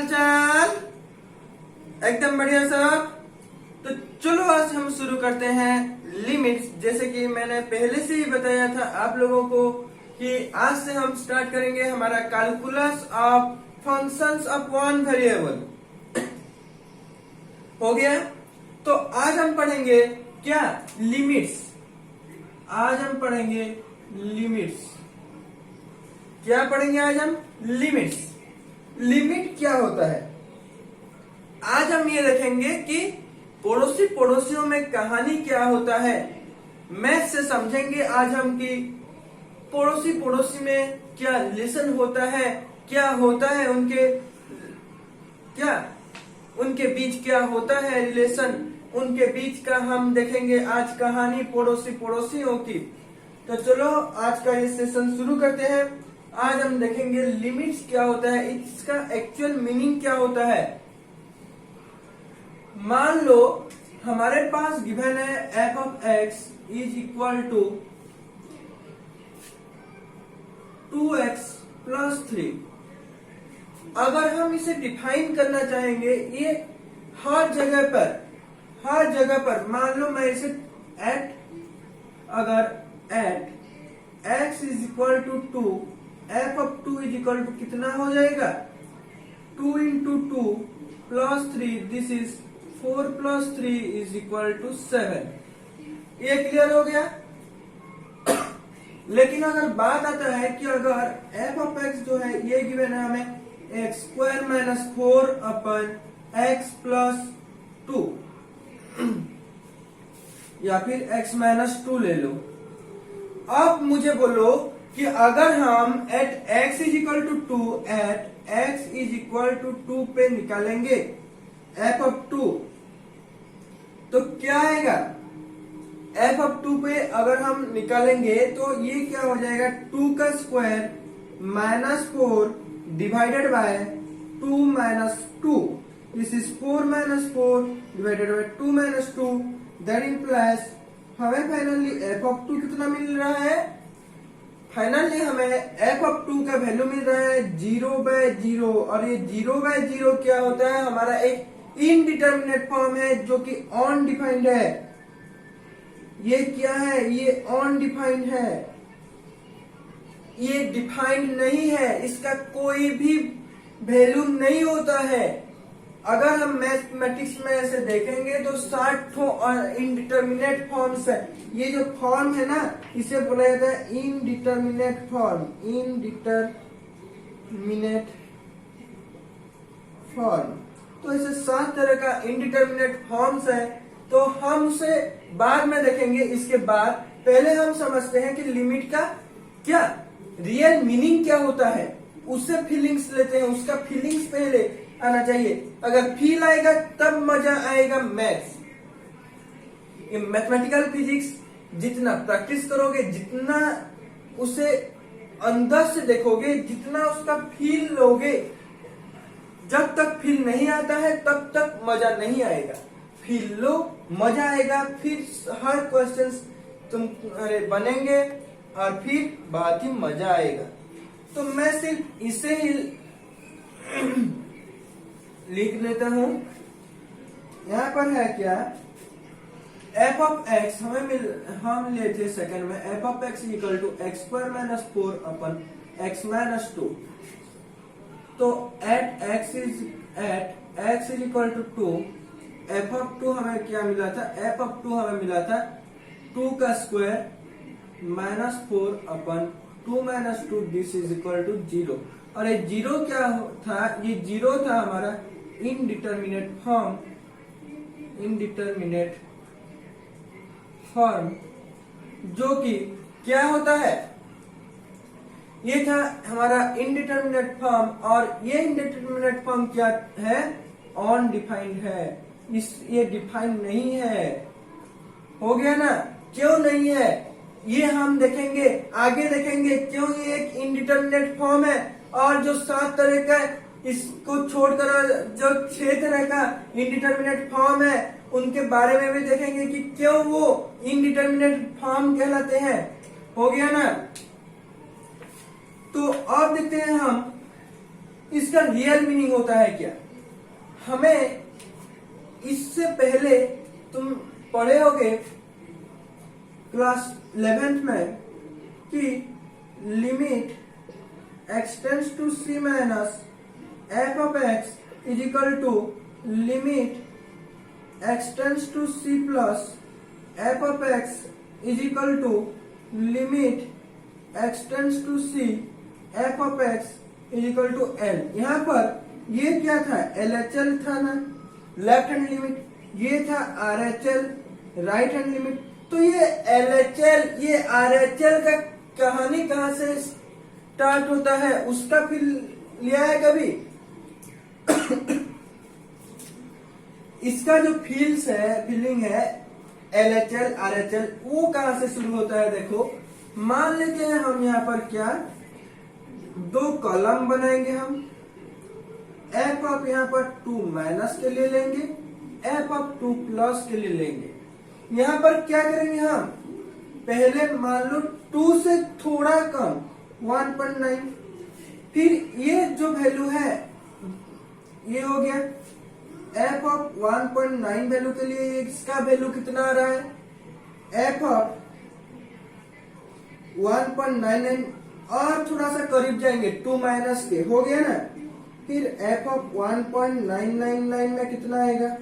हाल चाल? एकदम बढ़िया सब। तो चलो आज हम शुरू करते हैं लिमिट्स। जैसे कि मैंने पहले से ही बताया था आप लोगों को कि आज से हम स्टार्ट करेंगे हमारा calculus of functions of one variable. हो गया? तो आज हम पढ़ेंगे क्या? लिमिट्स। आज हम पढ़ेंगे लिमिट्स। क्या पढ़ेंगे आज हम? लिमिट्स। लिमिट क्या होता है आज हम ये देखेंगे कि पड़ोसी पड़ोसियों में कहानी क्या होता है। मैथ से समझेंगे आज हम कि पड़ोसी पड़ोसी में क्या रिलेशन होता है, क्या होता है उनके बीच क्या होता है रिलेशन, उनके बीच का हम देखेंगे आज कहानी पड़ोसी पड़ोसियों की। तो चलो आज का ये सेशन शुरू करते हैं। आज हम देखेंगे लिमिट्स क्या होता है, इसका एक्चुअल मीनिंग क्या होता है। मान लो हमारे पास गिवन है f of x is equal to 2x plus 3। अगर हम इसे डिफाइन करना चाहेंगे, ये हर जगह पर मान लो मैं इसे at x is equal to 2, f of 2 is equal to कितना हो जाएगा? 2 into 2 plus 3, this is 4 plus 3 is equal to 7। ये क्लियर हो गया? लेकिन अगर बात आता है कि अगर f of x जो है ये गिवन है हमें x square minus 4 upon x plus 2 या फिर x माइनस 2 ले लो। अब मुझे बोलो कि अगर हम at x is equal to 2 at x is equal to 2 पे निकालेंगे f of 2, तो क्या आएगा? f of 2 पे अगर हम निकालेंगे तो ये क्या हो जाएगा? 2 का square minus 4 divided bye 2 minus 2, this is 4 minus 4 divided bye 2 minus 2, that implies हमें फाइनली f of 2 कितना मिल रहा है? फाइनली हमें f of 2 का वैल्यू मिल रहा है 0/0। और ये 0/0 क्या होता है? हमारा एक इनडिटर्मिनेट फॉर्म है जो कि अनडिफाइंड है। ये क्या है? ये अनडिफाइंड है, ये डिफाइंड नहीं है, इसका कोई भी वैल्यू नहीं होता है। अगर हम मैथमेटिक्स में ऐसे देखेंगे तो 60 इनडिटर्मिनेट फॉर्म्स है। ये जो फॉर्म है ना, इसे बोला जाता है इनडिटर्मिनेट फॉर्म। Indeterminate form. तो ऐसे 7 तरह का इनडिटर्मिनेट फॉर्म्स है। तो हम उसे बाद में देखेंगे। इसके बाद पहले हम समझते हैं कि लिमिट का क्या रियल मीनिंग क्या होता है, उससे फीलिंग्स लेते हैं। उसका फीलिंग्स पहले आना चाहिए। अगर फील आएगा तब मजा आएगा मैथ्स। ये मैथमेटिकल फिजिक्स जितना प्रैक्टिस करोगे, जितना उसे अंदर से देखोगे, जितना उसका फील लोगे, जब तक फील नहीं आता है तब तक मजा नहीं आएगा। फील लो, मजा आएगा, फिर हर क्वेश्चंस तुम्हारे बनेंगे और फिर बहुत ही मजा आएगा। तो मैं सिर्फ इसे ही लिख लेता हूं। यहाँ पर है क्या? f of x हम लेते सेकंड में f of x equal to x square minus 4 upon x minus 2। तो at x is equal to 2, f of 2 हमें क्या मिला था? f of 2 हमें मिला था 2 का square minus 4 upon 2 minus 2, this is equal to 0। और ये 0 क्या था? ये 0 था हमारा इनडिटर्मिनेट फॉर्म, जो कि क्या होता है? ये था हमारा इनडिटर्मिनेट फॉर्म। और ये इनडिटर्मिनेट फॉर्म क्या है? अनडिफाइंड है। ये डिफाइंड नहीं है। हो गया ना? क्यों नहीं है ये हम देखेंगे, आगे देखेंगे क्यों ये एक इनडिटर्मिनेट फॉर्म है। और जो 7 तरह का, इसको छोड़कर जो 6 तरह का इनडिटर्मिनेट फॉर्म है, उनके बारे में भी देखेंगे कि क्यों वो इनडिटर्मिनेट फॉर्म कहलाते हैं। हो गया ना? तो अब देखते हैं हम इसका रियल मीनिंग होता है क्या? हमें इससे पहले तुम पढ़े होगे क्लास 11th में कि limit x tends to c minus f of x is equal to limit x tends to c plus f of x is equal to limit x tends to c f of x is equal to l। यहाँ पर ये क्या था? LHL था ना, left hand limit, ये था RHL right hand limit. तो ये LHL ये RHL का कहानी कहां से स्टार्ट होता है उसका फिर लिया है कभी? इसका जो फीलिंग है LHL RHL वो कहां से शुरू होता है? देखो मान लेते हैं हम यहाँ पर क्या दो कॉलम बनाएंगे, हम f ऑफ यहाँ पर 2 माइनस के लिए लेंगे, f ऑफ 2 प्लस के लिए लेंगे। यहाँ पर क्या करेंगे हम? पहले मान लो 2 से थोड़ा कम 1.9, फिर ये जो वैल्यू है ये हो गया f ऑफ 1.9 वैल्यू के लिए इसका वैल्यू कितना आ रहा है? f ऑफ 1.99 और थोड़ा सा करीब जाएंगे 2 माइनस के, हो गया ना। फिर f ऑफ 1.999 में कितना आएगा?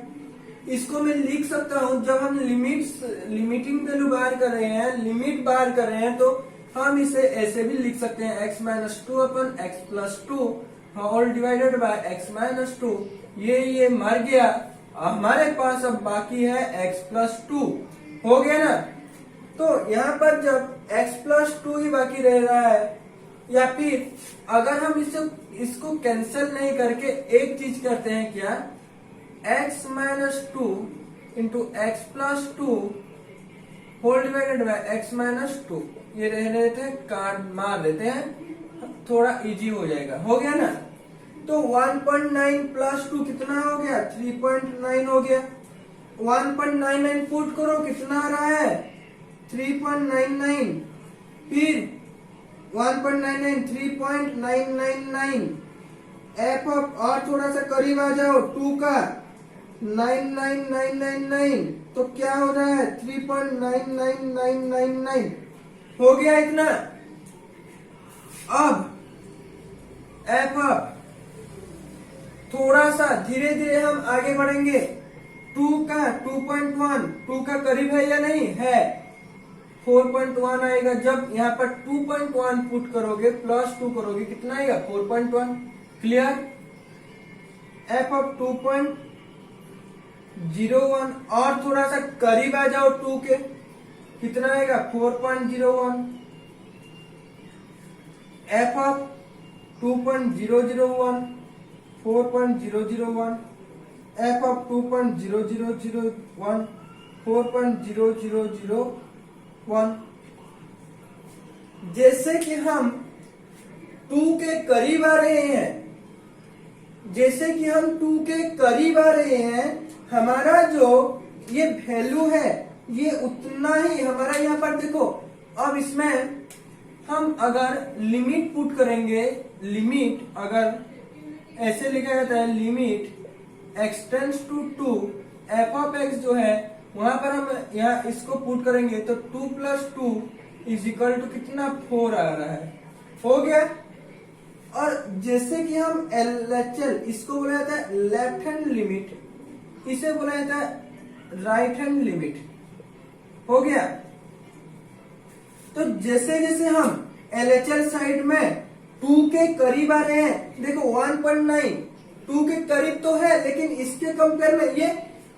इसको मैं लिख सकता हूं, जब हम लिमिटिंग वैल्यू बाहर कर रहे हैं, लिमिट बाहर कर रहे हैं, तो हम इसे ऐसे भी लिख सकते हैं x minus 2 upon x plus 2 whole divided by x minus 2। ये मर गया, हमारे पास अब बाकी है x प्लस 2, हो गया ना। तो यहाँ पर जब x प्लस 2 ही बाकी रह रहा है, या फिर अगर हम इसको कैंसिल नहीं करके एक चीज करते हैं क्या, x minus 2 into x plus 2 whole divided by x minus 2, ये रह देते हैं, काट मार देते हैं, थोड़ा इजी हो जाएगा, हो गया ना। तो 1.9 प्लस 2 कितना हो गया? 3.9 हो गया। 1.99 पुट करो, कितना आ रहा है? 3.99। फिर 1.99 3.999 f ऑफ, और थोड़ा सा करीब आ जाओ 2 का 99999, तो क्या हो रहा है? 3.99999 हो गया इतना। अब f ऑफ थोड़ा सा धीरे धीरे हम आगे बढ़ेंगे, 2 का 2.1, 2 का करीब है या नहीं है? 4.1 आएगा। जब यहाँ पर 2.1 पुट करोगे प्लस 2 करोगे, कितना आएगा? 4.1। क्लियर? f ऑफ 2.01 और थोड़ा सा करीब आ जाओ 2 के, कितना आएगा? 4.01। f of 2.001 4.001, f of 2.0001 4.0001। जैसे कि हम 2 के करीब आ रहे हैं, जैसे कि हम 2 के करीब आ रहे हैं, हमारा जो ये वैल्यू है ये उतना ही हमारा यहाँ पर देखो। अब इसमें हम अगर लिमिट पुट करेंगे, लिमिट अगर ऐसे लिखा जाता है, limit x tends to 2 f of x जो है, वहां पर हम यहाँ इसको पुट करेंगे तो 2 प्लस 2 इज इक्वल टू कितना? 4 आ रहा है, हो गया। और जैसे कि हम LHL, इसको बोला जाता है लेफ्ट हैंड लिमिट, इसे बोला जाता है राइट हैंड लिमिट, हो गया। तो जैसे जैसे हम LHL साइड में 2 के करीब आ रहे हैं, देखो 1.9 2 के करीब तो है, लेकिन इसके कंपेयर में ये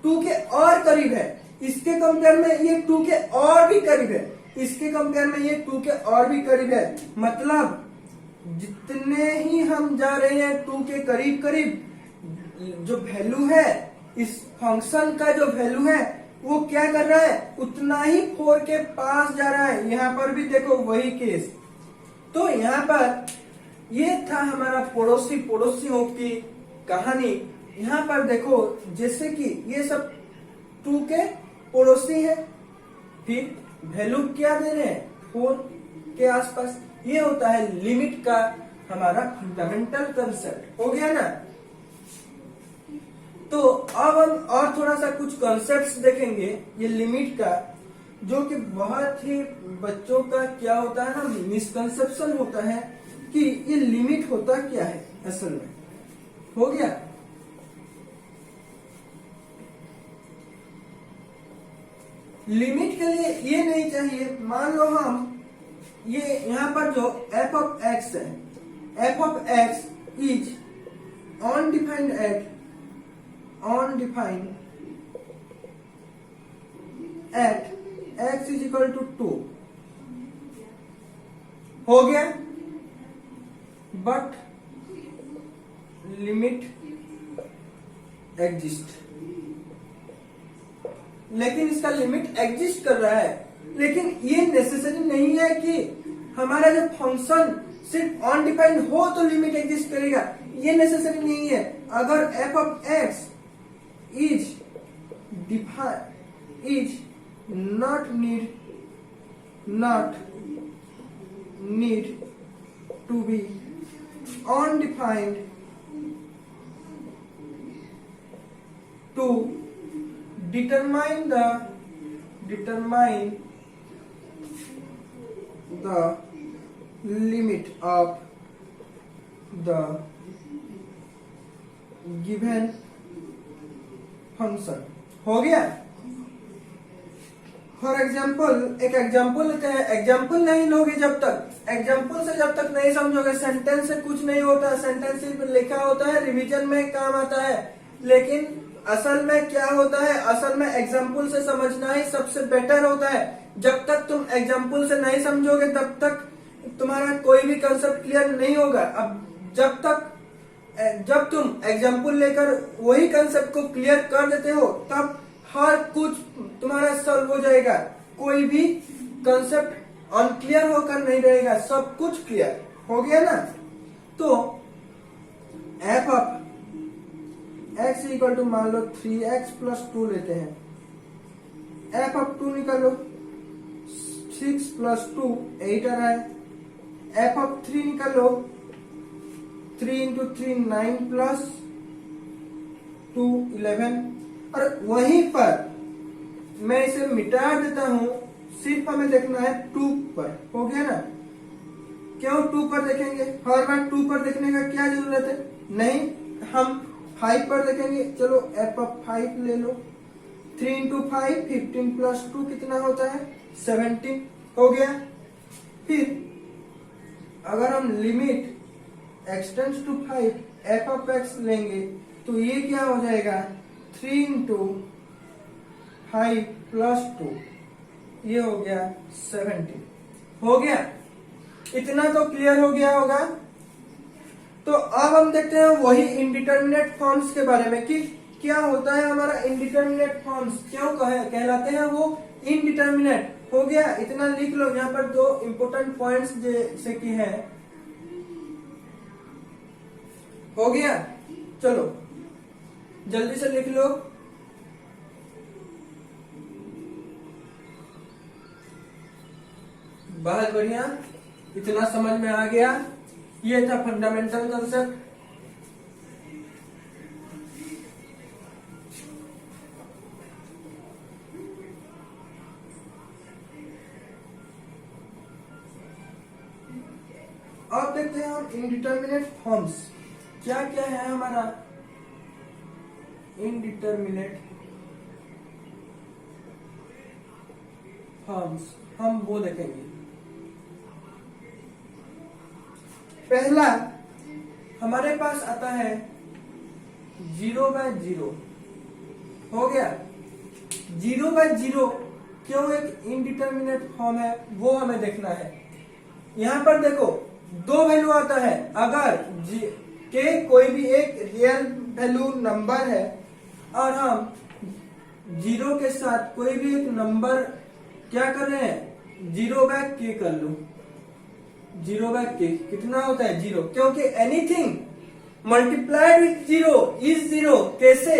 2 के और करीब है, इसके कंपेयर में ये 2 के और भी करीब है, इसके कंपेयर में ये 2 के और भी करीब है। मतलब जितने ही हम जा रहे हैं 2 के करीब करीब, जो वैल्यू है इस फंक्शन का, जो वैल्यू है वो क्या कर रहा है? उतना ही 4 के पास जा रहा है। यहाँ पर भी देखो वही केस। तो यहाँ पर ये था हमारा पड़ोसियों की कहानी। यहाँ पर देखो जैसे कि ये सब 2 के पड़ोसी है, फिर वैल्यू क्या दे रहे हैं? 4 के आसपास। ये होता है लिमिट का हमारा फंडामेंटल कंसेप्ट हो गया ना। तो अब हम और थोड़ा सा कुछ कॉन्सेप्ट्स देखेंगे ये लिमिट का, जो कि बहुत ही बच्चों का क्या होता है ना, मिसकंसेप्शन होता है कि ये लिमिट होता क्या है असल में। हो गया। लिमिट के लिए ये नहीं चाहिए, मान लो हम ये यहां पर जो f ऑफ x है, f of x is undefined at x is equal to 2 हो गया, बट लिमिट एग्जिस्ट, लेकिन इसका लिमिट एग्जिस्ट कर रहा है। लेकिन ये नेसेसरी नहीं है कि हमारा जो फंक्शन सिर्फ अनडिफाइंड हो तो लिमिट एग्जिस्ट करेगा, ये नेसेसरी नहीं है। अगर f of x is defined is not need to be undefined to determine the limit of the given function। हो गया। फॉर एग्जाम्पल एक एग्जाम्पल लेते हैं। एग्जाम्पल नहीं लोगे जब तक, एग्जाम्पल से जब तक नहीं समझोगे, सेंटेंस से कुछ नहीं होता। सेंटेंस सिर्फ लिखा होता है, रिवीजन में काम आता है, लेकिन असल में क्या होता है, असल में एग्जाम्पल से समझना ही सबसे बेटर होता है। जब तक तुम एग्जाम्पल से नहीं समझोगे तब तक तुम्हारा कोई भी कंसेप्ट क्लियर नहीं होगा। अब जब तुम एग्जाम्पल लेकर वही कंसेप्ट को क्लियर कर देते हो तब हर कुछ तुम्हारा सॉल्व हो जाएगा। कोई भी कंसेप्ट अनक्लियर होकर नहीं रहेगा, सब कुछ क्लियर हो गया ना। तो f of x equal to मान लो 3x प्लस 2 लेते हैं, f ऑफ 2 निकालो, 6 प्लस 2 8 आ रहा है। f ऑफ 3 निकालो, 3 इंटू 3 9 प्लस 2 11। और वहीं पर मैं इसे मिटा देता हूं, सिर्फ हमें देखना है 2 पर। हो गया ना। क्यों 2 पर देखेंगे, हर बार 2 पर देखने का क्या जरूरत है, नहीं, हम 5 पर देखेंगे। चलो f ऑफ 5 ले लो, 3 इंटू 5 15 प्लस 2 कितना होता है 17। हो गया। फिर अगर हम limit x tends to 5 f of x लेंगे तो ये क्या हो जाएगा 3 इंटू 5 प्लस 2, ये हो गया 17। हो गया। इतना तो क्लियर हो गया होगा। तो अब हम देखते हैं वही इंडिटरमिनेट फॉर्म्स के बारे में कि क्या होता है हमारा इंडिटरमिनेट फॉर्म्स, क्यों कहलाते हैं वो इनडिटरमिनेट। हो गया। इतना लिख लो, यहाँ पर 2 इंपोर्टेंट पॉइंट्स जैसे कि है। हो गया। चलो जल्दी से लिख लो। बहुत बढ़िया, इतना समझ में आ गया। ये था फंडामेंटल कंसेप्ट। अब देखते हैं हम इनडिटरमिनेट फॉर्म्स क्या क्या है हमारा। इनडिटरमिनेट फॉर्म्स हम वो देखेंगे। पहला हमारे पास आता है 0/0। हो गया। 0/0 क्यों एक इनडिटरमिनेट फॉर्म है वो हमें देखना है। यहां पर देखो 2 वैल्यू आता है। अगर के कोई भी एक रियल वैल्यू नंबर है और हम 0 के साथ कोई भी एक नंबर क्या कर रहे हैं 0/k कर लो। 0/k कितना होता है 0, क्योंकि एनीथिंग मल्टीप्लाइड विथ 0 इज 0। कैसे,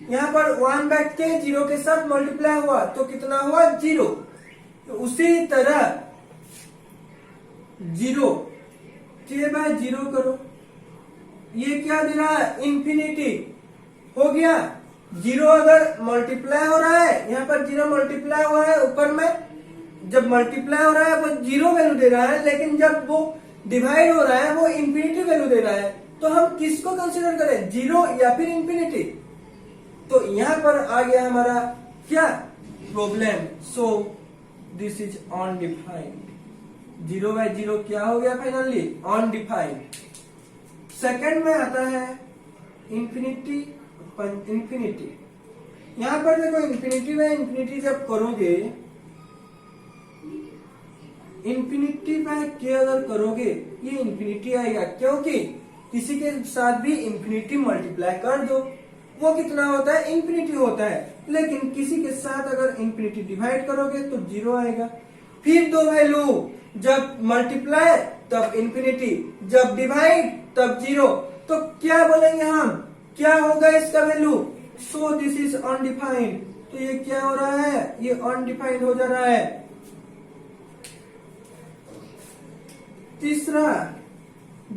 यहाँ पर 1/k 0 के साथ मल्टीप्लाई हुआ तो कितना हुआ 0। तो उसी तरह 0 k/0 करो, ये क्या दे रहा है, इंफिनिटी हो गया। जीरो अगर मल्टीप्लाई हो रहा है, यहाँ पर जीरो मल्टीप्लाई हुआ है ऊपर में, जब मल्टीप्लाई हो रहा है वो जीरो वैल्यू दे रहा है, लेकिन जब वो डिवाइड हो रहा है वो इंफिनिटी वैल्यू दे रहा है। तो हम किसको कंसीडर करें, जीरो या फिर इंफिनिटी? तो यहाँ पर आ गया हमारा क्या problem, so this is undefined. 0/0 क्या हो गया फाइनली, अनडिफाइंड। सेकंड में आता है इंफिनिटी, इंफिनिटी। यहां पर देखो इंफिनिटी में इंफिनिटी जब करोगे, इंफिनिटी बाय के अगर करोगे ये इंफिनिटी आएगा, क्योंकि किसी के साथ भी इंफिनिटी मल्टीप्लाई कर दो वो कितना होता है, इंफिनिटी होता है। लेकिन किसी के साथ अगर इंफिनिटी डिवाइड करोगे तो जीरो आएगा। फिर दो वैल्यू जब मल्टीप्लाई तब इंफिनिटी, जब डिवाइड तब जीरो। तो क्या बोलेंगे हम, क्या होगा इसका value, so this is undefined. तो ये क्या हो रहा है, ये अनडिफाइंड हो जा रहा है। तीसरा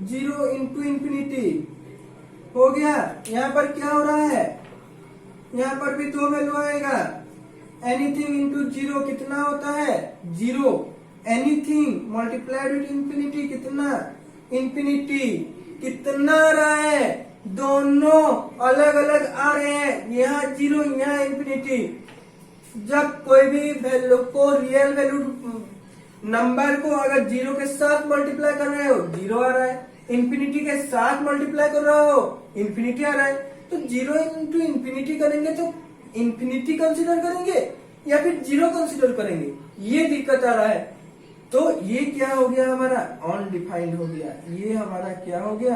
0 इंटू इंफिनिटी हो गया। यहाँ पर क्या हो रहा है, यहाँ पर भी दो वैल्यू आएगा। एनीथिंग इंटू जीरो कितना होता है, zero. Anything multiplied with infinity कितना, इंफिनिटी। कितना आ रहा है, दोनों अलग अलग आ रहे हैं, यहाँ जीरो यहाँ इंफिनिटी। जब कोई भी वैल्यू को, रियल वैल्यू नंबर को अगर जीरो के साथ मल्टीप्लाई कर रहे हो जीरो आ रहा है, इंफिनिटी के साथ मल्टीप्लाई कर रहे हो इंफिनिटी आ रहा है। तो जीरो इंटू इंफिनिटी करेंगे तो इंफिनिटी कंसीडर करेंगे या फिर जीरो कंसीडर करेंगे, ये दिक्कत आ रहा है। तो ये क्या हो गया हमारा, अनडिफाइंड हो गया। ये हमारा क्या हो गया,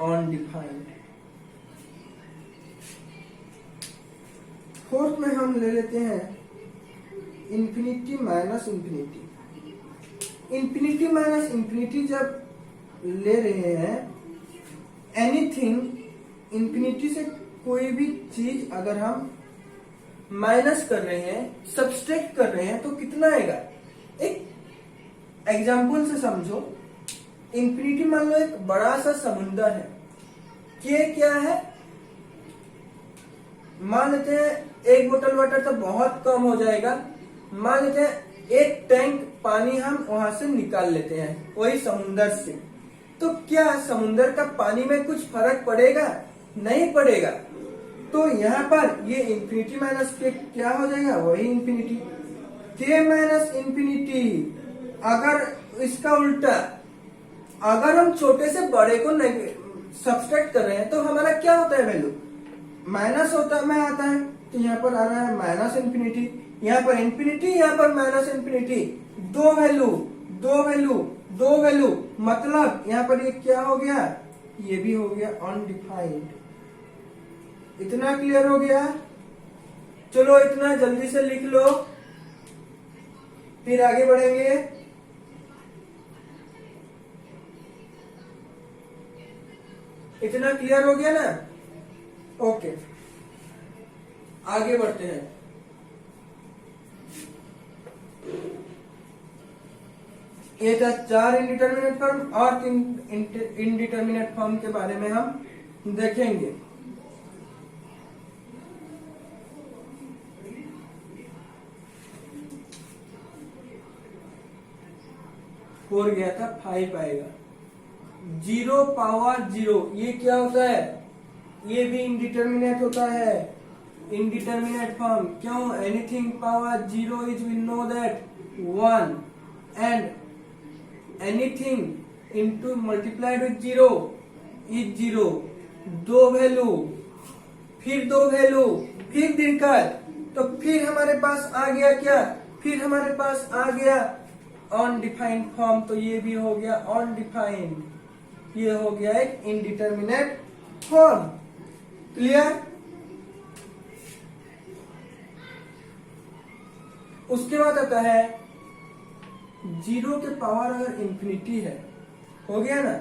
अनडिफाइंड। फोर्थ में हम ले लेते हैं infinity minus infinity. Infinity minus infinity जब ले रहे हैं, एनीथिंग इंफिनिटी से कोई भी चीज अगर हम माइनस कर रहे हैं, सब्सट्रैक्ट कर रहे हैं, तो कितना आएगा। एक एग्जाम्पल से समझो, इंफिनिटी मान लो एक बड़ा सा समुंदर है, के क्या है, मान लेते हैं एक बोतल वाटर तो बहुत कम हो जाएगा, मान लेते हैं एक टैंक पानी हम वहां से निकाल लेते हैं वही समुंदर से। तो क्या समुंदर का पानी में कुछ फर्क पड़ेगा, नहीं पड़ेगा। तो यहाँ पर ये इंफिनिटी माइनस के क्या हो जाएगा, वही इंफिनिटी। के माइनस इंफिनिटी, अगर इसका उल्टा, अगर हम छोटे से बड़े को सब्सट्रैक्ट कर रहे हैं तो हमारा क्या होता है, वैल्यू माइनस होता में आता है। तो यहाँ पर आ रहा है माइनस इंफिनिटी, यहाँ पर इंफिनिटी, यहाँ पर माइनस इंफिनिटी। दो वैल्यू दो वैल्यू दो वैल्यू, मतलब यहाँ पर ये क्या हो गया, ये भी हो गया अनडिफाइंड। इतना क्लियर हो गया। चलो इतना जल्दी से लिख लो, फिर आगे बढ़ेंगे। इतना क्लियर हो गया ना, ओके आगे बढ़ते हैं। ये था 4 इनडिटरमिनेट फॉर्म, और 3 इनडिटरमिनेट फॉर्म के बारे में हम देखेंगे। फोर गया था, 5 आएगा। 0 पावर 0 ये क्या होता है, ये भी इनडिटरमिनेट होता है, इनडिटरमिनेट फॉर्म। क्यों, anything power 0 is we know that 1, and anything into multiplied with 0 is 0। दो वैल्यू, फिर दो वैल्यू, फिर दिक्कत। तो फिर हमारे पास आ गया क्या, फिर हमारे पास आ गया अनडिफाइंड फॉर्म। तो ये भी हो गया अनडिफाइंड, ये हो गया एक इनडिटरमिनेट फॉर्म। क्लियर। उसके बाद आता है 0 के पावर अगर इंफिनिटी है, हो गया ना।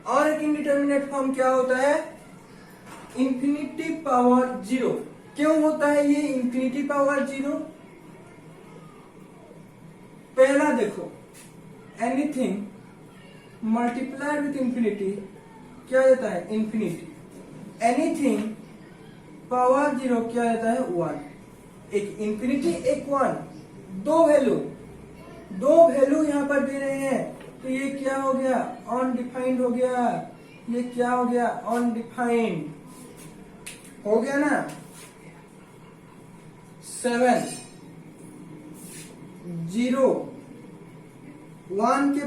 और एक इनडिटरमिनेट फॉर्म क्या होता है, इंफिनिटी पावर 0। क्यों होता है ये इंफिनिटी पावर 0? पहला देखो, एनीथिंग मल्टीप्लाइड विथ इंफिनिटी क्या देता है? इंफिनिटी। एनीथिंग पावर 0 क्या देता है? 1। एक इंफिनिटी एक 1, दो वैल्यू यहां पर दे रहे हैं, तो ये क्या हो गया? अनडिफाइंड हो गया। ये क्या हो गया? अनडिफाइंड हो गया ना। 7 0 1 के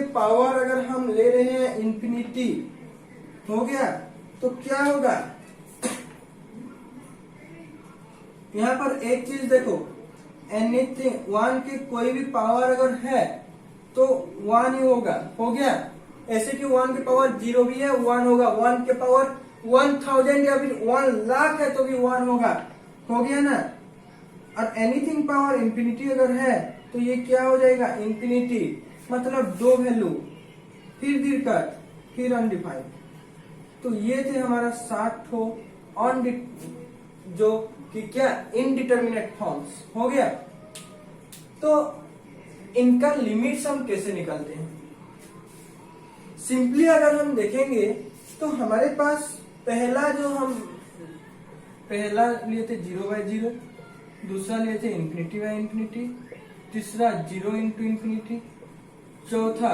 पावर अगर हम ले रहे हैं इंफिनिटी, हो गया, तो क्या होगा? यहां पर एक चीज देखो, एनीथिंग 1 के कोई भी पावर अगर है तो 1 ही होगा। हो गया। ऐसे कि 1 के पावर 0 भी है, 1 होगा। 1 के पावर 1000 या फिर 1,00,000 है तो भी 1 होगा। हो गया ना। और एनीथिंग पावर इंफिनिटी अगर है तो ये क्या हो जाएगा? इंफिनिटी, मतलब दो वैल्यू, फिर दिक्कत, फिर अनडिफाइंड। तो ये थे हमारा 7 ठो जो कि क्या? Indeterminate forms. हो गया। तो इनका लिमिट्स हम कैसे निकालते हैं? सिंपली अगर हम देखेंगे तो हमारे पास पहला लिए थे 0/0, दूसरा लिए थे इंफिनिटी/इंफिनिटी, तीसरा 0 इंटू इंफिनिटी, चौथा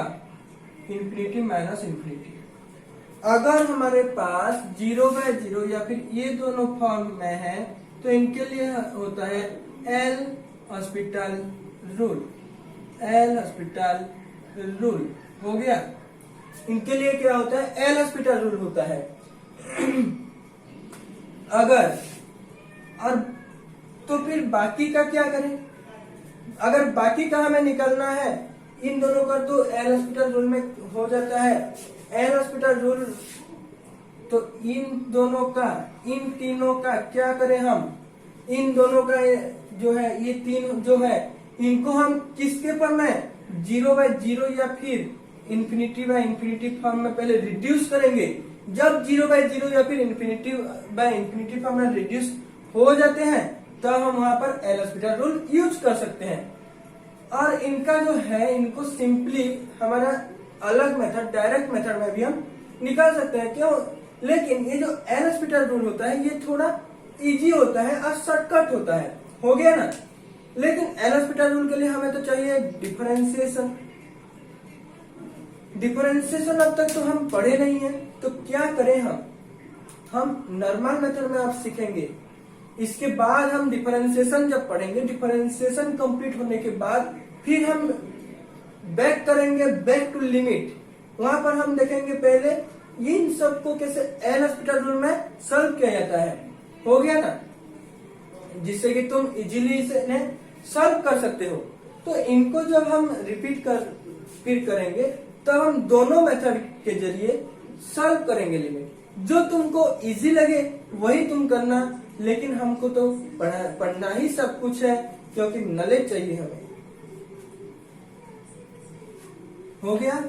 इंफिनिटी-इंफिनिटी। अगर हमारे पास 0/0 या फिर ये दोनों फॉर्म में है तो इनके लिए होता है एल हॉस्पिटल रूल। हो गया। इनके लिए क्या होता है? एल हॉस्पिटल रूल होता है। अगर और तो फिर बाकी का क्या करें? अगर बाकी का हमें निकालना है इन दोनों का, तो एल हॉस्पिटल रूल में हो जाता है। एल हॉस्पिटल रूल, तो इन दोनों का, इन तीनों का क्या करें हम? इन दोनों का जो है, ये तीन जो है, इनको हम किसके फॉर्म में? 0/0 या फिर इंफिनिटी/इंफिनिटी फॉर्म में पहले रिड्यूस करेंगे। जब 0/0 या फिर इंफिनिटी/इंफिनिटी फॉर्म में रिड्यूस हो जाते हैं तब हम वहां पर एल हॉस्पिटल रूल यूज कर सकते हैं। और इनका जो है, इनको सिंपली हमारा अलग मेथड, डायरेक्ट मेथड में भी हम निकाल सकते हैं। क्यों? लेकिन ये जो एल हॉस्पिटल रूल होता है ये थोड़ा इजी होता है और शॉर्टकट होता है। हो गया ना। लेकिन एल हॉस्पिटल रूल के लिए हमें तो चाहिए डिफरेंशिएशन। अब तक तो हम पढ़े नहीं है, तो क्या करें हम नॉर्मल मेथड में आप सीखेंगे। इसके बाद हम डिफरेंशिएशन जब पढ़ेंगे, डिफरेंशिएशन कंप्लीट होने के बाद फिर हम बैक करेंगे, बैक टू लिमिट। वहां पर हम देखेंगे पहले इन सबको कैसे एल हॉस्पिटल रूल में सॉल्व किया जाता है। हो गया ना, जिससे कि तुम इजीली इसे सॉल्व कर सकते हो। तो इनको जब हम फिर करेंगे तब हम दोनों मेथड के जरिए सॉल्व करेंगे लिमिट। जो तुमको इजी लगे वही तुम करना, लेकिन हमको तो पढ़ना ही सब कुछ है, क्योंकि नॉलेज चाहिए हमें। हो गया।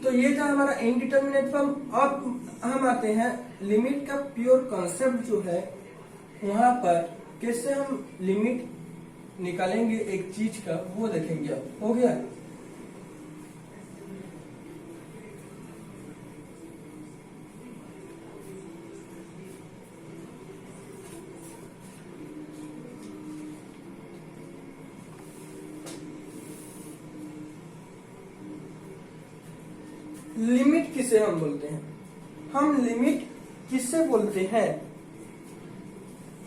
तो ये था हमारा इनडिटर्मिनेट फॉर्म। अब हम आते हैं लिमिट का प्योर कॉन्सेप्ट जो है, वहां पर कैसे हम लिमिट निकालेंगे एक चीज का, वो देखेंगे अब। हो गया। लिमिट किसे हम बोलते हैं? हम लिमिट किससे बोलते हैं?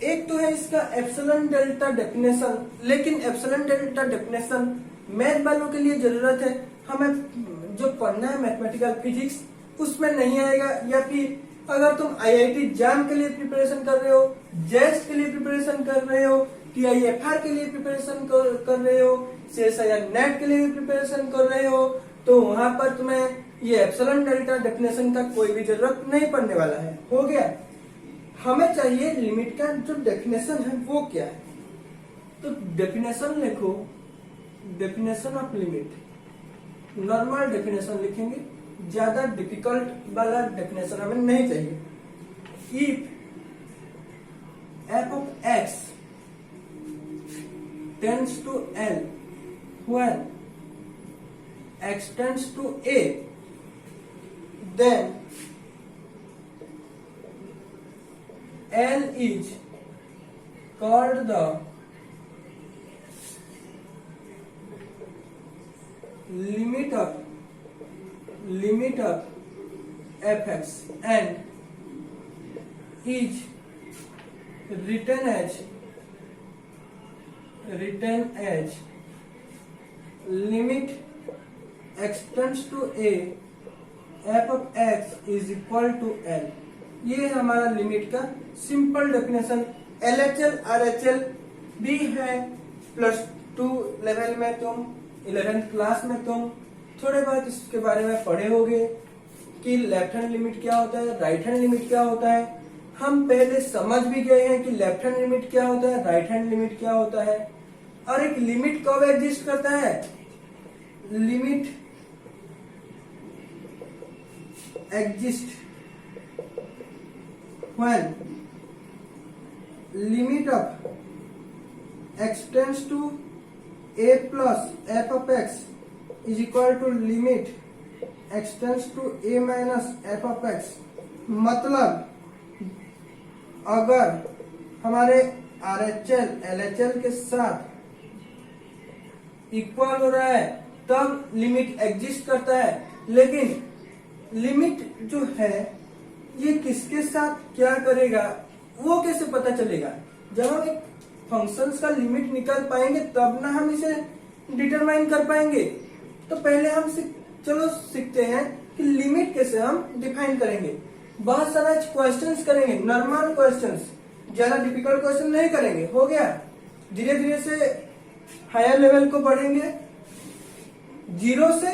एक तो है इसका एप्सिलॉन डेल्टा डेफिनेशन, लेकिन एप्सिलॉन डेल्टा डेफिनेशन मैथ वालों के लिए जरूरत है। हमें जो पढ़ना है मैथमेटिकल फिजिक्स उसमें नहीं आएगा, या फिर अगर तुम आईआईटी जैम के लिए प्रिपरेशन कर रहे हो, जेएस के लिए प्रिपरेशन कर रहे हो, टीआईएफआर के लिए प्रिपरेशन कर रहे हो, सीएसआईआर नेट के लिए प्रिपरेशन कर रहे हो, तो वहां पर तुम्हें ये एप्सिलॉन डेल्टा डेफिनेशन का कोई भी जरूरत नहीं पड़ने वाला है। हो गया। हमें चाहिए लिमिट का जो डेफिनेशन है वो क्या है। तो डेफिनेशन लिखो, definition of limit. Normal definition लिखेंगे, ज्यादा डिफिकल्ट वाला डेफिनेशन हमें नहीं चाहिए। If f of x tends to L when x tends to a, then L is called the limit of fx and is written as limit x tends to a f of x is equal to L। ये हमारा limit का simple definition. LHL RHL भी है। +2 level में तुम 11th class में तुम थोड़े बहुत इसके बारे में पढ़े होगे कि लेफ्ट हैंड लिमिट क्या होता है, राइट हैंड लिमिट क्या होता है। हम पहले समझ भी गए हैं कि लेफ्ट हैंड लिमिट क्या होता है, राइट हैंड लिमिट क्या होता है। और एक लिमिट कब एग्जिस्ट करता है? Limit exist when limit of x tends to a plus f of x is equal to limit x tends to a minus f of x। मतलब अगर हमारे RHL LHL के साथ इक्वल हो रहा है तब लिमिट एग्जिस्ट करता है। लेकिन लिमिट जो है ये किसके साथ क्या करेगा वो कैसे पता चलेगा? जब हम एक फंक्शंस का लिमिट निकाल पाएंगे तब ना हम इसे डिटरमाइन कर पाएंगे। तो पहले हम चलो सीखते हैं कि लिमिट कैसे हम डिफाइन करेंगे। बहुत सारा क्वेश्चंस करेंगे, नॉर्मल क्वेश्चंस, ज्यादा डिफिकल्ट क्वेश्चन नहीं करेंगे। हो गया? धीरे धीरे से हायर लेवल को बढ़ेंगे। 0 से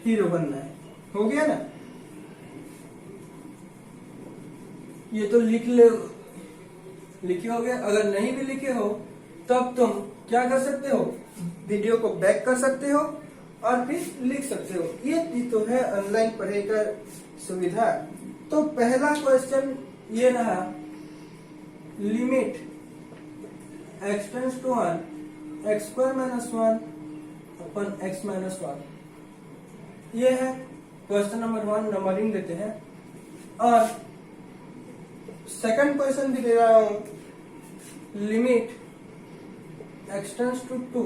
हीरो बनना है। हो गया ना? ये तो लिखे होगे। अगर नहीं भी लिखे हो तब तुम क्या कर सकते हो? वीडियो को बैक कर सकते हो और फिर लिख सकते हो। ये तो है ऑनलाइन पढ़ाई का सुविधा। तो पहला क्वेश्चन ये रहा, limit x tends to 1 x square minus 1 upon x minus 1। ये है क्वेश्चन नंबर 1। नंबरिंग देते हैं। और सेकंड क्वेश्चन भी दे रहा हूं, limit x tends to 2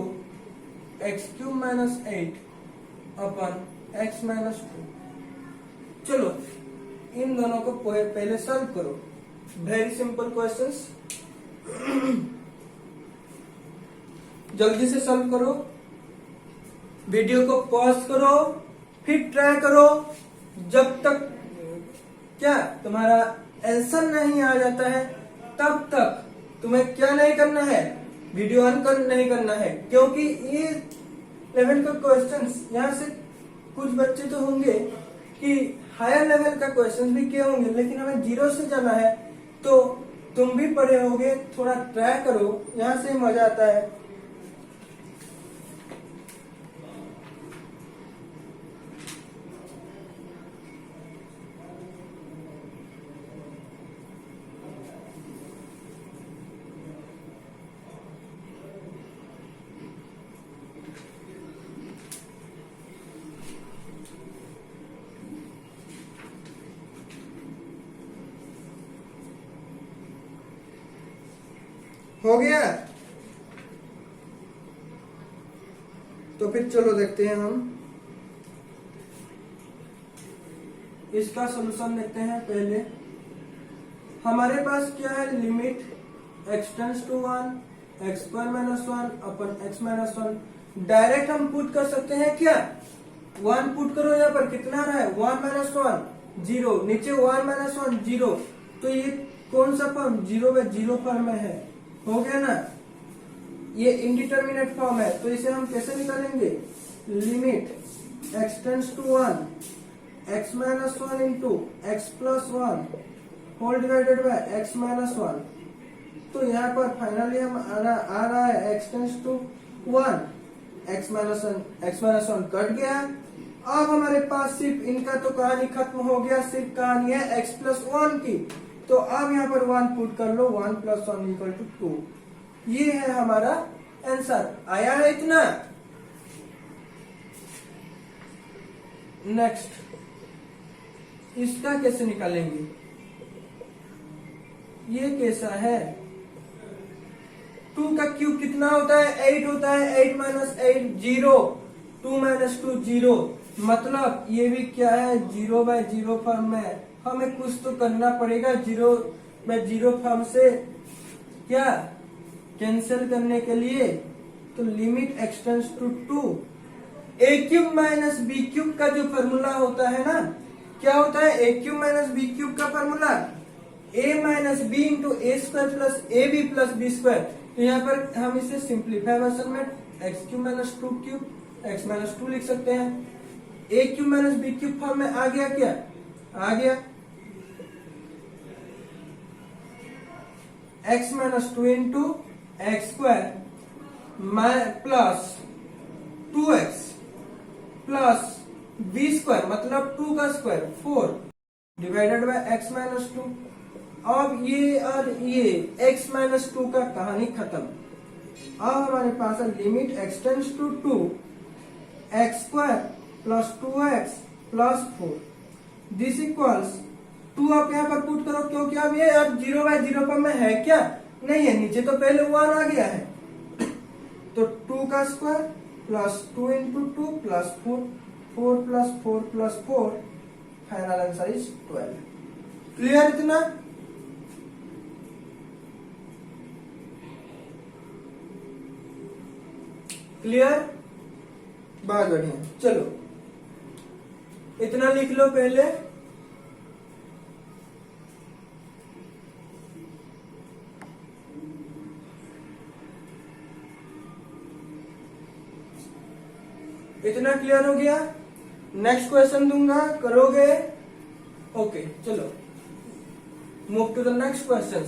x cube minus 8 upon x minus 2। चलो इन दोनों को पहले सॉल्व करो। Very simple questions. जल्दी से सॉल्व करो। वीडियो को पॉज करो, फिर ट्राई करो। जब तक क्या तुम्हारा आंसर नहीं आ जाता है तब तक तुम्हें क्या नहीं करना है? वीडियो ऑन नहीं करना है। क्योंकि ये लेवल का क्वेश्चंस यहाँ से कुछ बच्चे तो होंगे कि हायर लेवल का क्वेश्चन भी किए होंगे, लेकिन हमें 0 से जाना है। तो तुम भी पढ़े होगे, थोड़ा ट्राई करो, यहाँ से मजा आता है। हो गया? तो फिर चलो देखते हैं हम इसका सॉल्यूशन देखते हैं। पहले हमारे पास क्या है? Limit x tends to 1 x square minus 1 upon x minus 1। Direct हम पुट कर सकते हैं क्या? 1 पुट करो। यहाँ पर कितना रहा है? 1 माइनस 1 0, नीचे 1 माइनस 1 0। तो ये कौन सा फॉर्म? 0 में 0 फॉर्म में है। हो गया ना? ये इनडिटरमिनेट फॉर्म है। तो इसे हम कैसे निकालेंगे? Limit x tends to 1 x minus 1 into x plus 1 whole divided by x minus 1। तो यहाँ पर फाइनली हम आ रहा है x tends to 1 x minus 1 कट गया। अब हमारे पास सिर्फ इनका तो कहानी खत्म हो गया। सिर्फ कहानी है x प्लस 1 की। तो अब यहाँ पर 1 पुट कर लो, 1 + 1 = 2। ये है हमारा आंसर। आया है इतना। नेक्स्ट, इसका कैसे निकालेंगे? ये कैसा है? 2 का क्यूब कितना होता है? 8 होता है। 8 - 8 0, 2 - 2 0। मतलब ये भी क्या है? 0/0 फॉर्म में। हमें कुछ तो करना पड़ेगा 0/0 फॉर्म से क्या कैंसिल करने के लिए। तो limit x tends to 2। a³ - b³ का जो फॉर्मूला होता है ना, क्या होता है? a³ - b³ का formula a - b × a² + ab + b²। तो यहाँ पर हम इसे सिंप्लीफाई वर्जन में x³ - 2³ x - 2 लिख सकते हैं। a³ - b³ फॉर्म में आ गया क्या? आ गया। x - 2 × x² plus 2x plus b² मतलब 2 का स्क्वायर 4 डिवाइडेड बाय x - 2। अब ये और ये x - 2 का कहानी खत्म। अब हमारे पास है limit x tends to 2 x² + 2x + 4 this equals 2। आप यहाँ पर पुट करो, क्योंकि अब ये अब 0/0 पर में है क्या? नहीं है। नीचे तो पहले 1 आ गया है। तो 2 का square plus 2 × 2 + 4, 4 + 4 + 4, final answer is 12। Clear इतना? क्लियर? बहुत बढ़िया। चलो इतना लिख लो पहले। इतना क्लियर हो गया? नेक्स्ट क्वेश्चन दूंगा, करोगे? ओके चलो move to the next question.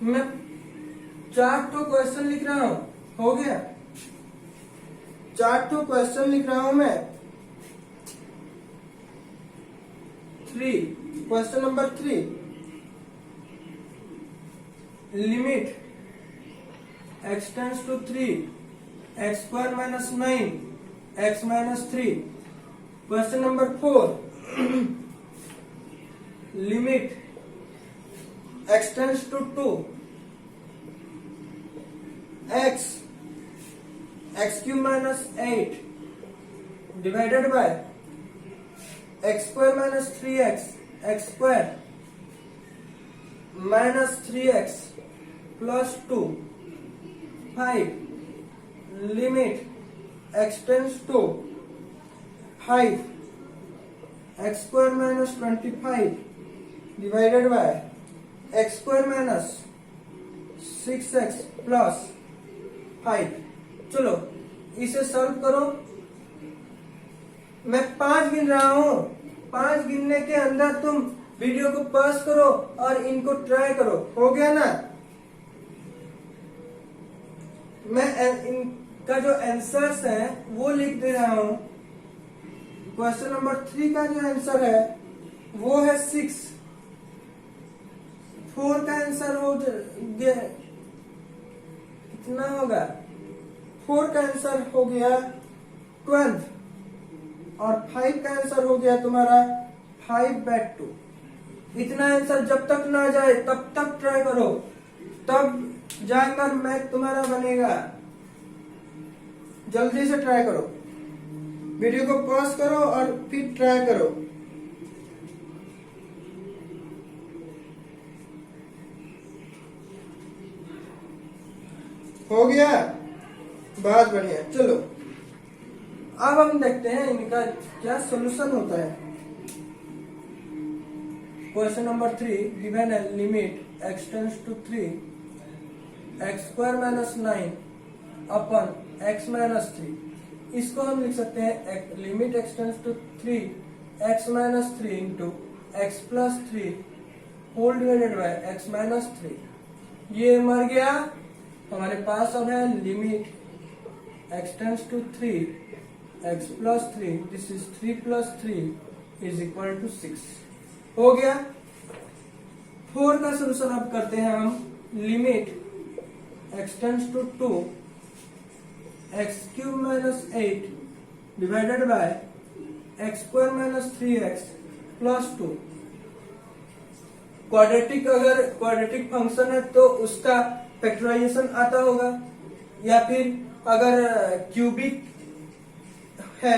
मैं 4 तो क्वेश्चन लिख रहा हूं। हो गया? 4 तो क्वेश्चन लिख रहा हूं मैं। 3 question number 3 limit x tends to 3 x² - 9 x - 3। Question number 4 limit x tends to 2 x³ - 8 divided by x² - 3x x² - 3x + 2 5 limit x tends to 5 x² - 25 divided by x² - 6x + 5। चलो इसे सॉल्व करो। मैं 5 गिन रहा हूं। 5 गिनने के अंदर तुम वीडियो को पॉज करो और इनको ट्राई करो। हो गया ना? मैं इनका जो आंसर्स है वो लिख दे रहा हूं। क्वेश्चन नंबर 3 का जो आंसर है वो है 6। 4 का आंसर हो गया कितना होगा? 4 का आंसर हो गया 12 और 5 का आंसर हो गया तुम्हारा 5/2। इतना आंसर जब तक ना जाए तब तक ट्राई करो, तब जाकर मैथ तुम्हारा बनेगा। जल्दी से ट्राई करो। वीडियो को पॉज करो और फिर ट्राई करो। हो गया? बहुत बढ़िया। चलो अब हम देखते हैं इनका क्या सॉल्यूशन होता है। क्वेश्चन नंबर 3 गिवन है limit x tends to 3 x² - 9 upon x - 3। इसको हम लिख सकते हैं limit x tends to 3 x - 3 into x + 3 whole divided by x - 3। ये मर गया। हमारे पास अब है limit x tends to 3 x plus 3, this is 3 plus 3 is equal to 6। हो गया। 4 का सोल्यूशन अब करते हैं हम। Limit x tends to 2 x cube minus 8 divided by x square minus 3x plus 2। Quadratic, अगर क्वाड्रेटिक फंक्शन है तो उसका फैक्टराइजेशन आता होगा, या फिर अगर क्यूबिक है,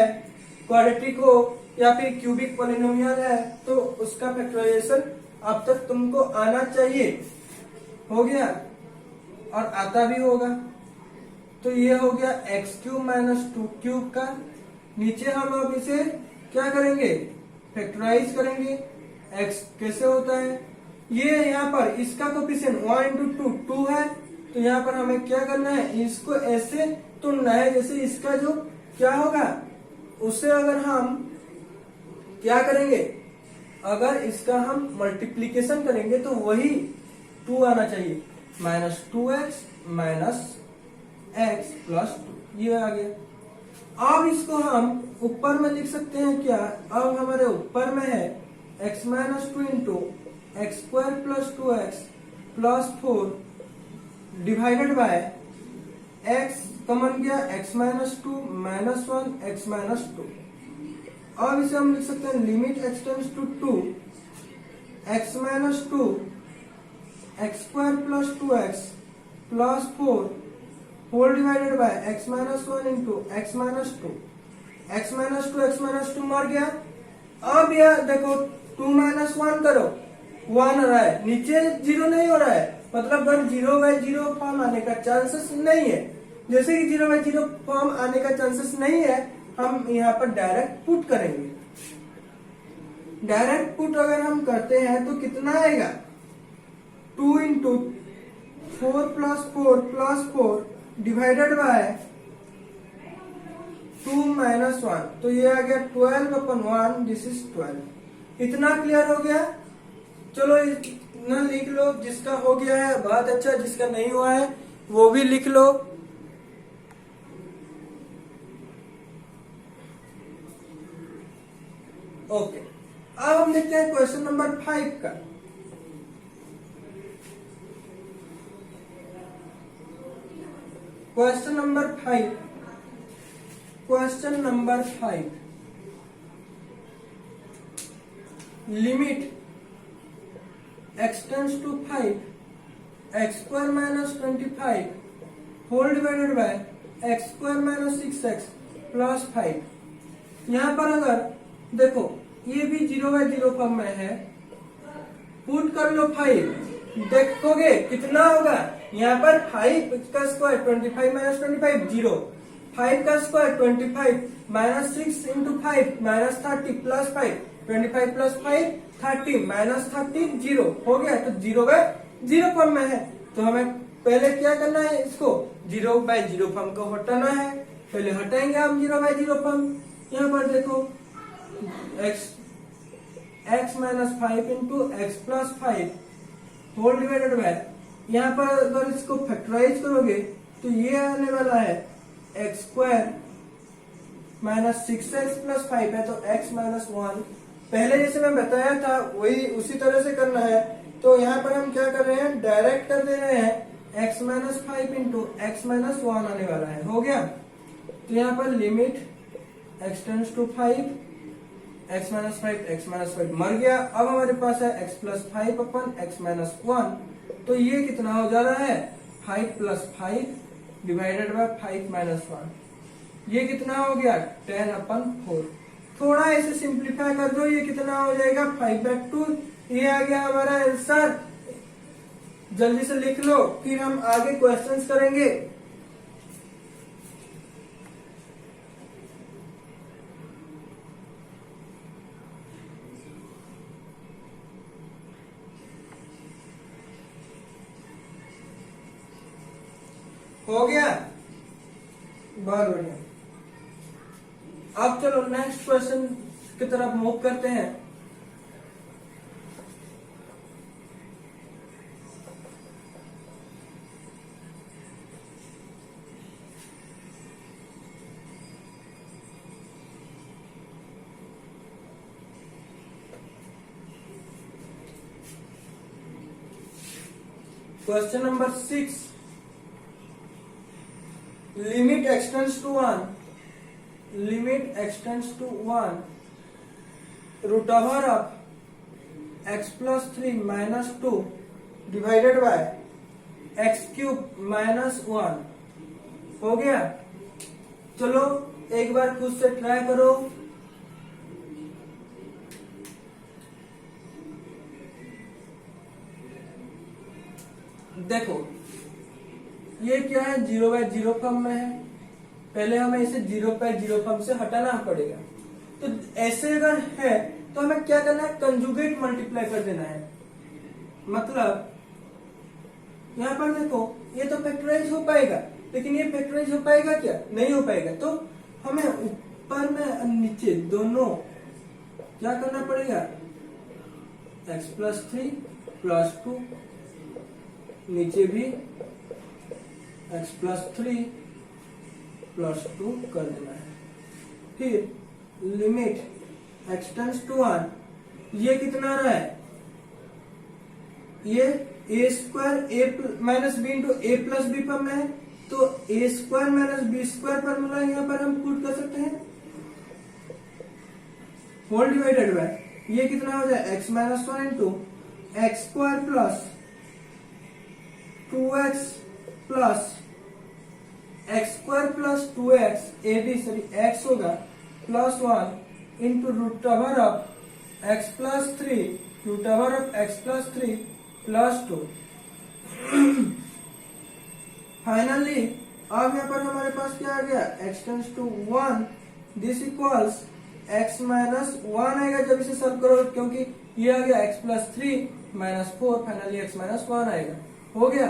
क्वाड्रेटिक हो या फिर क्यूबिक पॉलिनोमियल है तो उसका फैक्टराइजेशन अब तक तुमको आना चाहिए। हो गया और आता भी होगा। तो ये हो गया एक्स क्यूब माइनस 2 क्यूब का। नीचे हम अब इसे क्या करेंगे, फैक्टराइज करेंगे। एक्स कैसे होता है, ये यहाँ पर इसका कोफिशिएंट 1 इंटू 2 है, तो यहाँ पर हमें क्या करना है, इसको ऐसे तुलना है जैसे इसका जो क्या होगा उससे अगर हम क्या करेंगे, अगर इसका हम मल्टीप्लीकेशन करेंगे तो वही 2 आना चाहिए। Minus 2x minus x plus 2 ये आ गया। अब इसको हम ऊपर में लिख सकते हैं क्या, अब हमारे ऊपर में है x minus 2 into x square plus 2x plus 4 divided by x common गया x minus 2 minus 1 x minus 2। अब इसे हम लिख सकते हैं limit x tends to 2 x minus 2 x square plus 2x plus 4 whole divided by x minus 1 into x minus 2। x minus 2 मर गया। अब यह देखो 2 माइनस 1 करो, 1 हो रहा है, नीचे 0 नहीं हो रहा है, मतलब 0/0 फॉर्म आने का चांसेस नहीं है। जैसे कि 0/0 फॉर्म आने का चांसेस नहीं है, हम यहाँ पर डायरेक्ट पुट करेंगे। डायरेक्ट पुट अगर हम करते हैं तो कितना आएगा, 2 into 4 plus 4 divided bye 2 minus 1, तो ये आ गया 12/1, दिस इज 12। इतना क्लियर हो गया। चलो इतना लिख लो, जिसका हो गया है बहुत अच्छा, जिसका नहीं हुआ है वो भी लिख लो। ओके, अब हम देखते हैं क्वेश्चन नंबर 5 का। Question number 5 limit x tends to 5 x square minus 25 whole divided by x square minus 6x plus 5। यहाँ पर अगर देखो ये भी 0/0 फॉर्म में है, पुट कर लो 5, देखोगे कितना होगा, यहाँ पर 5 का स्क्वायर 25 माइनस 25 0, 5 का square 25 minus 6 into 5 minus 30 plus 5 25 plus 5 30 minus 30 0 हो गया। तो 0/0 फॉर्म में है, तो हमें पहले क्या करना है, इसको 0/0 फॉर्म को हटाना है। पहले हटाएंगे हम 0/0 फॉर्म। यहाँ पर देखो x minus 5 into x plus 5 whole divided by, यहाँ पर अगर इसको फैक्टराइज करोगे तो ये आने वाला है x square minus 6x plus 5 है, तो x माइनस 1। पहले जैसे मैं बताया था वही उसी तरह से करना है। तो यहाँ पर हम क्या कर रहे हैं, डायरेक्ट कर दे रहे हैं, x minus 5 into x minus 1 आने वाला है। हो गया। तो यहाँ पर limit x tends to 5 x minus 5 मर गया। अब हमारे पास है x plus 5 upon x minus 1, तो ये कितना हो जा रहा है, 5 प्लस 5 डिवाइडेड बाय 5 माइनस 1, ये कितना हो गया 10/4। थोड़ा ऐसे सिंप्लीफाई कर दो, ये कितना हो जाएगा 5/2। ये आ गया हमारा आंसर। जल्दी से लिख लो, फिर हम आगे क्वेश्चंस करेंगे। हो गया, बहुत बढ़िया। अब चलो नेक्स्ट क्वेश्चन की तरफ मूव करते हैं। Question number 6, limit x tends to 1, limit x tends to 1 root over of x plus 3 minus 2 divided by x cube minus 1 हो गया। चलो एक बार खुद से ट्राई करो। देखो ये क्या है, 0/0 फॉर्म में है, पहले हमें इसे 0/0 फॉर्म से हटाना पड़ेगा। तो ऐसे अगर है तो हमें क्या करना है, कंजुगेट मल्टीप्लाई कर देना है। मतलब यहाँ पर देखो ये तो फैक्टराइज हो पाएगा, लेकिन ये फैक्टराइज हो पाएगा क्या, नहीं हो पाएगा। तो हमें ऊपर में नीचे दोनों क्या करना पड़ेगा, x प्लस 3 प्लस 2, नीचे भी x प्लस 3 प्लस 2 कर देना है। फिर लिमिट एक्सटेंड्स टू 1, ये कितना रहा है, ये a square a minus b into a plus b form में है, तो a square minus b square formula यहाँ पर हम पुट कर सकते हैं, होल डिवाइडेड बाय ये कितना हो जाए x minus 1 into x square plus 2x plus x square plus 2x x होगा plus 1 into root over of x plus 3 root over of x plus 3 plus 2। Finally अब यहाँ पर हमारे पास क्या आ गया, x tends to 1, this equals x minus 1 आएगा जब इसे सॉल्व करो, क्योंकि ये आ गया x plus 3 minus 4, finally x minus 1 आएगा। हो गया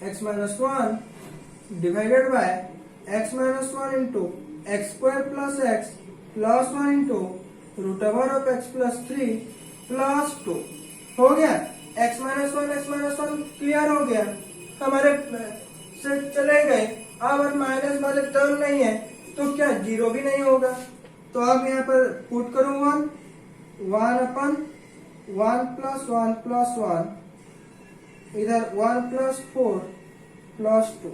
x minus 1 divided by x minus 1 into x square plus x plus 1 into root over of x plus 3 plus 2। हो गया x माइनस 1 क्लियर हो गया, हमारे से चले गए। अब माइनस वाले टर्म नहीं है तो क्या जीरो भी नहीं होगा, तो अब यहाँ पर पुट करो 1 अपन 1 प्लस 1 प्लस 1, इधर 1 प्लस 4 प्लस 2,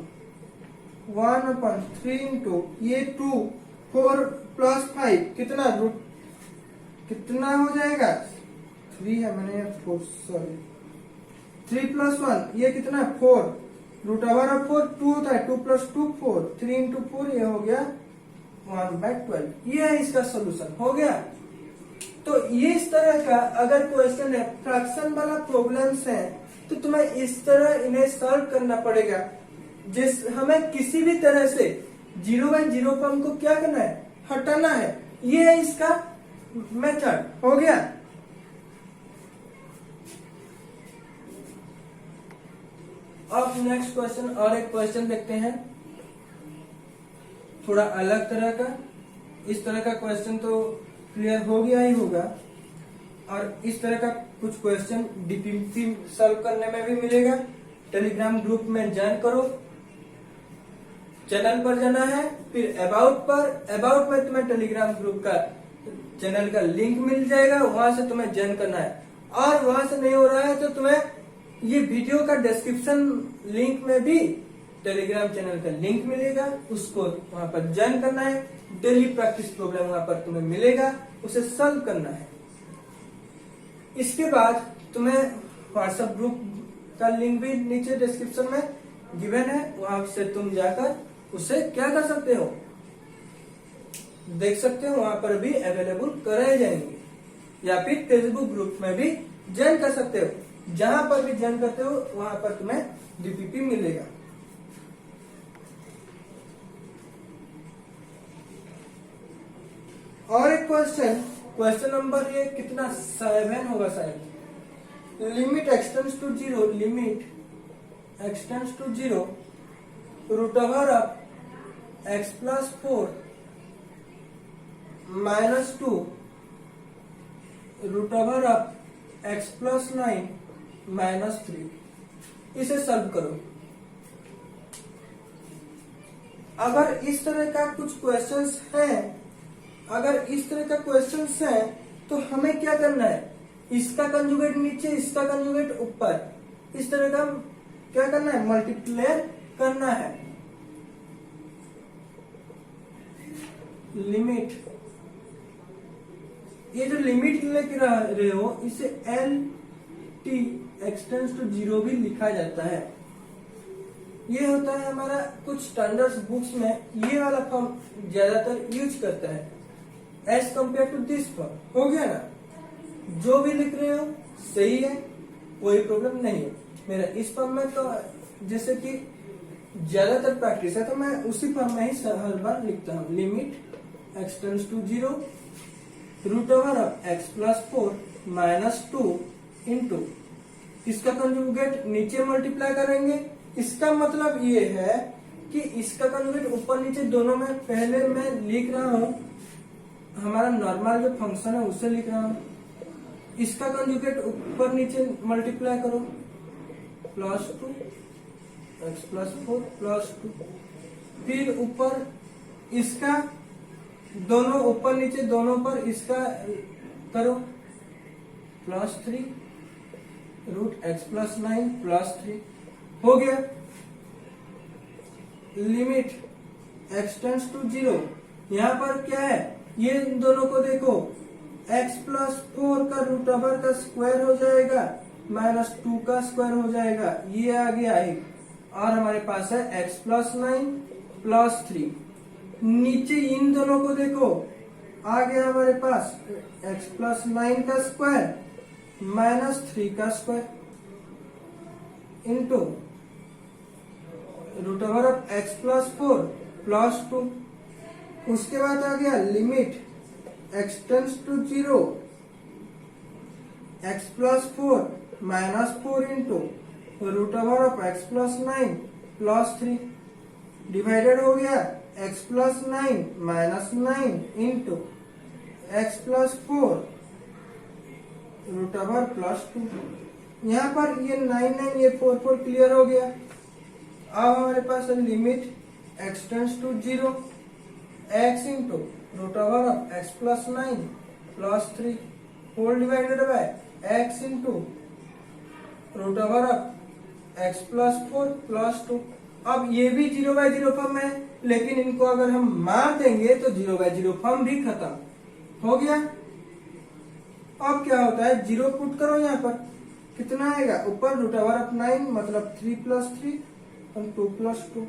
1 अपन 3 इंटू ये 2 4 प्लस 5 कितना रूट कितना हो जाएगा 3 है, मैंने 4 सॉरी 3 प्लस 1 ये कितना है 4, रूट ओवर ऑफ 4 2 होता है, 2 प्लस 2 4, 3 इंटू 4 ये हो गया 1/12। ये है इसका सोल्यूशन। हो गया। तो ये इस तरह का अगर क्वेश्चन है, फ्रैक्शन वाला प्रॉब्लम्स है, तो तुम्हें इस तरह इन्हें सॉल्व करना पड़ेगा। जिस हमें किसी भी तरह से 0/0 फॉर्म को क्या करना है, हटाना है। ये है इसका मेथड। हो गया। अब नेक्स्ट क्वेश्चन, और एक क्वेश्चन देखते हैं थोड़ा अलग तरह का। इस तरह का क्वेश्चन तो क्लियर हो गया ही होगा, और इस तरह का कुछ क्वेश्चन डीपीपी सॉल्व करने में भी मिलेगा। टेलीग्राम ग्रुप में ज्वाइन करो, चैनल पर जाना है, फिर अबाउट में तुम्हें टेलीग्राम ग्रुप का चैनल का लिंक मिल जाएगा, वहां से तुम्हें ज्वाइन करना है। और वहां से नहीं हो रहा है तो तुम्हें ये वीडियो का डिस्क्रिप्शन लिंक में भी टेलीग्राम चैनल का लिंक मिलेगा, उसको वहां पर ज्वाइन करना है। डेली प्रैक्टिस प्रॉब्लम वहां पर तुम्हें मिलेगा, उसे सॉल्व करना है। इसके बाद तुम्हें व्हाट्सएप ग्रुप का लिंक भी नीचे डिस्क्रिप्शन में गिवन है, वहां से तुम जाकर उसे क्या कर सकते हो, देख सकते हो, वहां पर भी अवेलेबल कराए जाएंगे। या फिर फेसबुक ग्रुप में भी ज्वाइन कर सकते हो, जहां पर भी ज्वाइन करते हो वहां पर तुम्हें डीपीपी मिलेगा। और एक क्वेश्चन नंबर ये कितना 7 होगा शायद। Limit x tends to 0, limit x tends to 0 root over of x plus 4 minus 2 root over of x plus 9 minus 3। इसे सॉल्व करो। अगर इस तरह का कुछ क्वेश्चंस हैं, अगर इस तरह का क्वेश्चंस है तो हमें क्या करना है, इसका कंजुगेट नीचे, इसका कंजुगेट ऊपर, इस तरह का क्या करना है, मल्टीप्लाई करना है। लिमिट, ये जो लिमिट लेके रहे हो इसे एल टी एक्सटेंड्स टू 0 भी लिखा जाता है। ये होता है हमारा कुछ स्टैंडर्ड बुक्स में ये वाला फॉर्म ज्यादातर यूज करता है as compare to this form. हो गया ना, जो भी लिख रहे हो सही है, कोई प्रॉब्लम नहीं है। मेरा इस फॉर्म में तो जैसे कि ज्यादातर प्रैक्टिस है तो मैं उसी फॉर्म में ही हर बार लिखता हूँ। Limit x tends to 0 root over of x plus 4 minus 2 into, इसका कंजुगेट नीचे मल्टीप्लाई करेंगे। इसका मतलब ये है कि इसका कंजुगेट ऊपर नीचे दोनों में पहले मैं लिख रहा हूं, हमारा नॉर्मल जो फंक्शन है उसे लिख रहा हूं। इसका कंजुगेट ऊपर नीचे मल्टीप्लाई करो, प्लस 2 एक्स प्लस 4 प्लस 2, फिर ऊपर इसका दोनों ऊपर नीचे दोनों पर इसका करो, plus 3 root x plus 9 plus 3। हो गया। लिमिट एक्सटेंड्स टू 0, यहाँ पर क्या है, ये इन दोनों को देखो, x प्लस 4 का रूट ओवर का स्क्वायर हो जाएगा माइनस 2 का स्क्वायर हो जाएगा, ये आ गया एक, और हमारे पास है x प्लस 9 प्लस 3। नीचे इन दोनों को देखो, आ गया हमारे पास x प्लस 9 का स्क्वायर माइनस 3 का square into root over of x plus 4 plus 2। उसके बाद आ गया limit x tends to 0 x plus 4 minus 4 into root over of x plus 9 plus 3 divided हो गया x plus 9 minus 9 into x plus 4 root over plus 2। यहाँ पर ये 9 ये 4 क्लियर हो गया। अब हमारे पास है limit x tends to 0 x into root over of x plus 9 plus 3 whole divided by x into root over of x plus 4 plus 2। अब ये भी 0/0 फॉर्म है, लेकिन इनको अगर हम मार देंगे तो 0/0 फॉर्म भी खत्म हो गया। अब क्या होता है, 0 पुट करो, यहाँ पर कितना आएगा, ऊपर रूट ओवर ऑफ 9 मतलब 3 प्लस 3 और 2 plus 2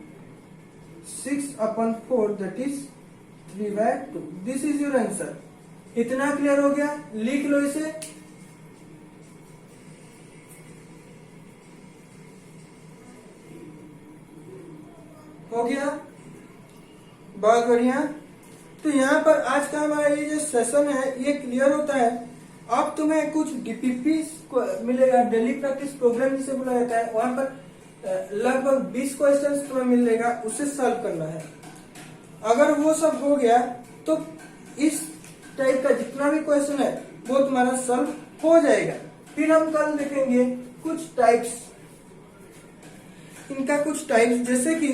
6/4 that is 3/2। This is your answer. इतना क्लियर हो गया, लिख लो इसे। हो गया, बहुत बढ़िया। तो यहाँ पर आज का हमारा ये जो सेशन है ये क्लियर होता है। अब तुम्हें कुछ डीपीपी मिलेगा, डेली प्रैक्टिस प्रोग्राम जिसे बोला जाता है, वहां पर लगभग 20 क्वेश्चंस तुम्हें मिलेगा, उसे सॉल्व करना है। अगर वो सब हो गया तो इस टाइप का जितना भी क्वेश्चन है वो तुम्हारा सॉल्व हो जाएगा। फिर हम कल देखेंगे कुछ टाइप्स, इनका कुछ टाइप्स, जैसे कि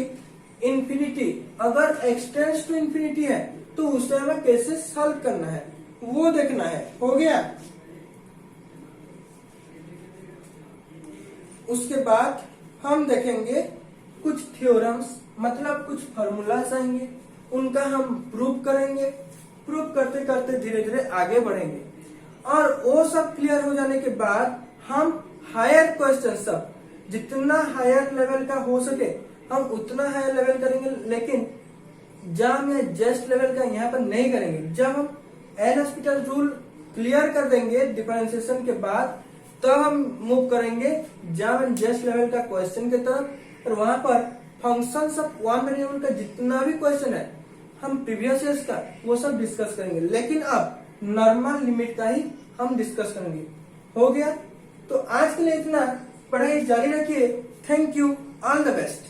इंफिनिटी, अगर एक्सटेंड्स टू इंफिनिटी है तो उसे हमें कैसे सॉल्व करना है वो देखना है। हो गया। उसके बाद हम देखेंगे कुछ थ्योरम्स, मतलब कुछ फॉर्मूलाज आएंगे, उनका हम प्रूव करेंगे। प्रूव करते करते धीरे धीरे आगे बढ़ेंगे, और वो सब क्लियर हो जाने के बाद हम हायर क्वेश्चन, सब जितना हायर लेवल का हो सके हम उतना हायर लेवल करेंगे, लेकिन जाम या जेस्ट लेवल का यहाँ पर नहीं करेंगे। जब हम एल हॉस्पिटल रूल क्लियर कर देंगे डिफरेंशिएशन के बाद, तब हम मूव करेंगे जाम एंड जेस्ट लेवल का क्वेश्चन की तरफ, और वहां पर फंक्शंस ऑफ वन वेरिएबल का जितना भी क्वेश्चन है हम प्रीवियस ईयर्स का वो सब डिस्कस करेंगे, लेकिन अब नॉर्मल लिमिट का ही हम डिस्कस करेंगे। हो गया। तो आज के लिए इतना, पढ़ाई जारी रखिए। Thank you, all the best.